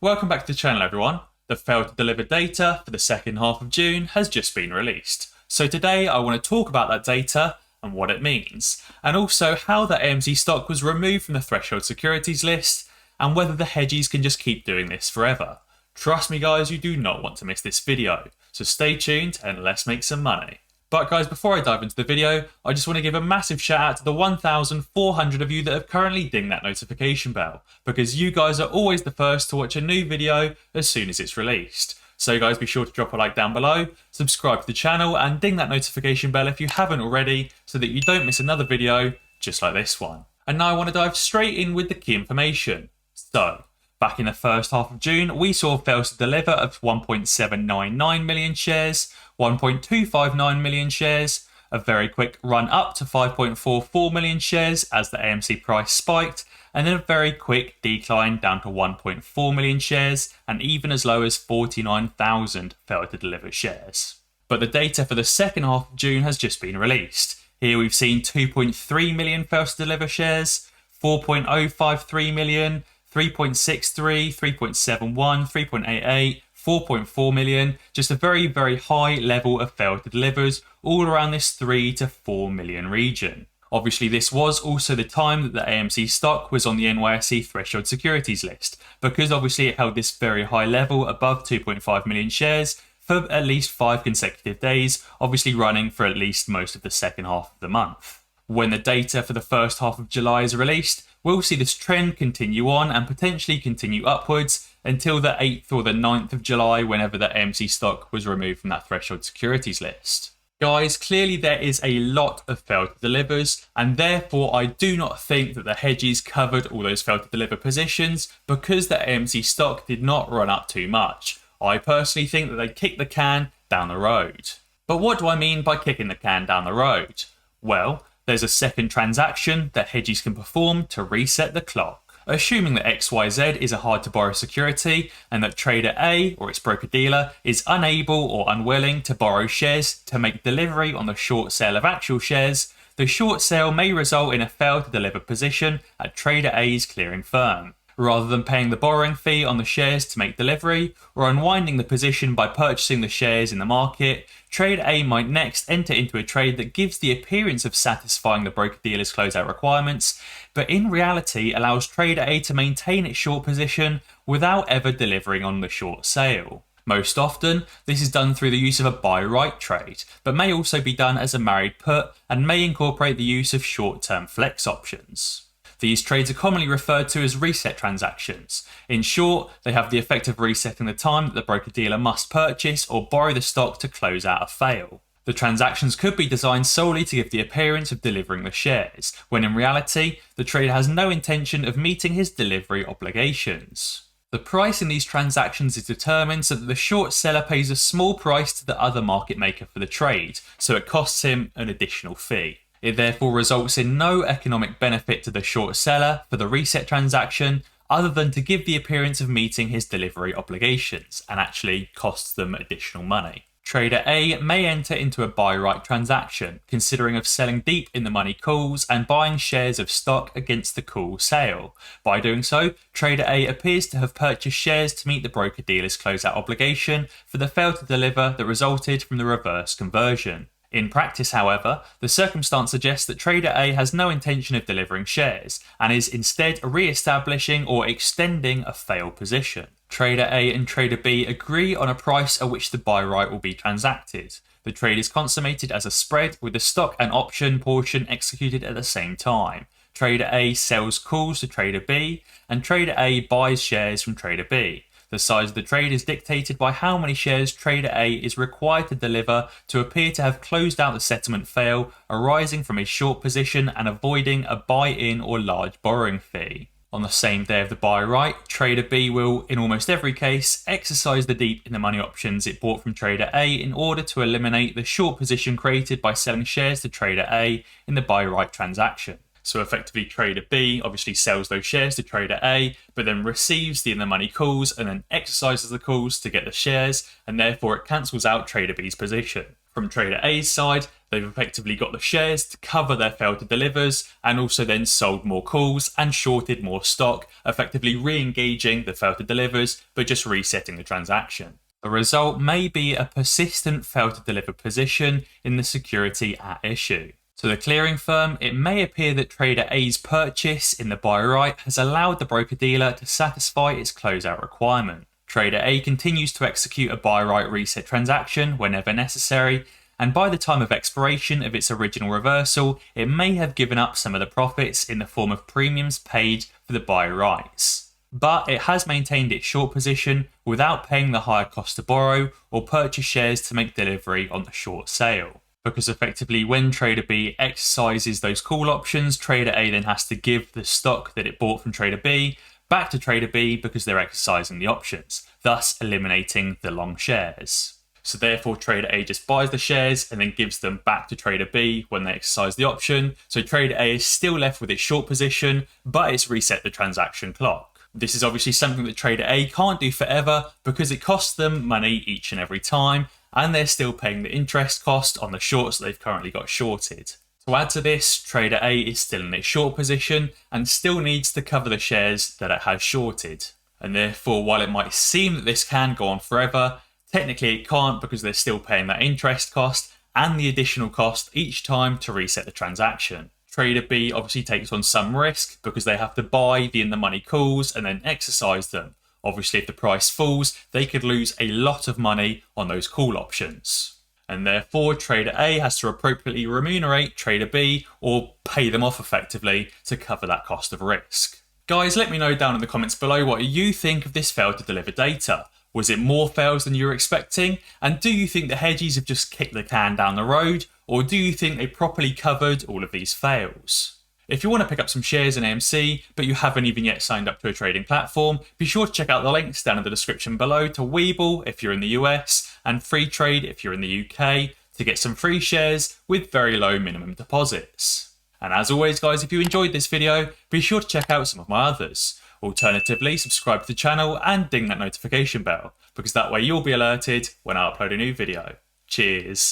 Welcome back to the channel, everyone. The failed to deliver data for the second half of June has just been released. So today I want to talk about that data and what it means, and also how the AMC stock was removed from the Threshold Securities list and whether the hedgies can just keep doing this forever. Trust me guys, you do not want to miss this video, so stay tuned and let's make some money. But guys, before I dive into the video, I just want to give a massive shout out to the 1,400 of you that have currently dinged that notification bell, because you guys are always the first to watch a new video as soon as it's released. So guys, be sure to drop a like down below, subscribe to the channel and ding that notification bell if you haven't already, so that you don't miss another video just like this one. And now I want to dive straight in with the key information. So, back in the first half of June, we saw fails to deliver of 1.799 million shares, 1.259 million shares, a very quick run up to 5.44 million shares as the AMC price spiked, and then a very quick decline down to 1.4 million shares, and even as low as 49,000 failed to deliver shares. But the data for the second half of June has just been released. Here we've seen 2.3 million fails to deliver shares, 4.053 million, 3.63, 3.71, 3.88, 4.4 million, just a very high level of failed to delivers, all around this 3 to 4 million region. Obviously this was also the time that the AMC stock was on the NYSE Threshold Securities list, because obviously it held this very high level above 2.5 million shares for at least 5 consecutive days, obviously running for at least most of the second half of the month. When the data for the first half of July is released, we'll see this trend continue on and potentially continue upwards until the 8th or the 9th of July, whenever the AMC stock was removed from that Threshold Securities list. Guys, clearly there is a lot of failed to delivers, and therefore I do not think that the hedgies covered all those failed to deliver positions because the AMC stock did not run up too much. I personally think that they kicked the can down the road. But what do I mean by kicking the can down the road? Well, there's a second transaction that hedgies can perform to reset the clock. Assuming that XYZ is a hard to borrow security and that trader A or its broker dealer is unable or unwilling to borrow shares to make delivery on the short sale of actual shares, the short sale may result in a failed to deliver position at trader A's clearing firm. Rather than paying the borrowing fee on the shares to make delivery, or unwinding the position by purchasing the shares in the market, trader A might next enter into a trade that gives the appearance of satisfying the broker-dealer's closeout requirements, but in reality allows trader A to maintain its short position without ever delivering on the short sale. Most often, this is done through the use of a buy-right trade, but may also be done as a married put and may incorporate the use of short-term flex options. These trades are commonly referred to as reset transactions. In short, they have the effect of resetting the time that the broker-dealer must purchase or borrow the stock to close out a fail. The transactions could be designed solely to give the appearance of delivering the shares, when in reality, the trader has no intention of meeting his delivery obligations. The price in these transactions is determined so that the short seller pays a small price to the other market maker for the trade, so it costs him an additional fee. It therefore results in no economic benefit to the short seller for the reset transaction other than to give the appearance of meeting his delivery obligations and actually costs them additional money. Trader A may enter into a buy-right transaction, considering of selling deep in the money calls and buying shares of stock against the call sale. By doing so, Trader A appears to have purchased shares to meet the broker-dealer's closeout obligation for the fail to deliver that resulted from the reverse conversion. In practice, however, the circumstance suggests that trader A has no intention of delivering shares and is instead re-establishing or extending a failed position. Trader A and trader B agree on a price at which the buy right will be transacted. The trade is consummated as a spread with the stock and option portion executed at the same time. Trader A sells calls to trader B and trader A buys shares from trader B. The size of the trade is dictated by how many shares trader A is required to deliver to appear to have closed out the settlement fail arising from a short position and avoiding a buy-in or large borrowing fee. On the same day of the buy right, trader B will, in almost every case, exercise the deep in the money options it bought from trader A in order to eliminate the short position created by selling shares to trader A in the buy right transaction. So effectively trader B obviously sells those shares to trader A, but then receives the in-the-money calls and then exercises the calls to get the shares, and therefore it cancels out trader B's position. From trader A's side, They've effectively got the shares to cover their failed to delivers and also then sold more calls and shorted more stock, effectively re-engaging the failed to delivers but just resetting the transaction. The result may be a persistent failed to deliver position in the security at issue. To the clearing firm, it may appear that trader A's purchase in the buy right has allowed the broker-dealer to satisfy its closeout requirement. Trader A continues to execute a buy right reset transaction whenever necessary, and by the time of expiration of its original reversal, it may have given up some of the profits in the form of premiums paid for the buy rights. But it has maintained its short position without paying the higher cost to borrow or purchase shares to make delivery on the short sale. Because effectively when Trader B exercises those call options, Trader A then has to give the stock that it bought from Trader B back to Trader B because they're exercising the options, thus eliminating the long shares. So therefore Trader A just buys the shares and then gives them back to Trader B when they exercise the option. So Trader A is still left with its short position, but it's reset the transaction clock. This is obviously something that Trader A can't do forever because it costs them money each and every time, and they're still paying the interest cost on the shorts that they've currently got shorted. To add to this, Trader A is still in its short position and still needs to cover the shares that it has shorted. And therefore, while it might seem that this can go on forever, technically it can't because they're still paying that interest cost and the additional cost each time to reset the transaction. Trader B obviously takes on some risk because they have to buy the in-the-money calls and then exercise them. Obviously, if the price falls, they could lose a lot of money on those call options. And therefore, Trader A has to appropriately remunerate Trader B or pay them off effectively to cover that cost of risk. Guys, let me know down in the comments below what you think of this failed to deliver data. Was it more fails than you were expecting? And do you think the hedgies have just kicked the can down the road? Or do you think they properly covered all of these fails? If you want to pick up some shares in AMC, but you haven't even yet signed up to a trading platform, be sure to check out the links down in the description below to Webull if you're in the US and Free Trade if you're in the UK to get some free shares with very low minimum deposits. And as always guys, if you enjoyed this video, be sure to check out some of my others. Alternatively, subscribe to the channel and ding that notification bell, because that way you'll be alerted when I upload a new video. Cheers.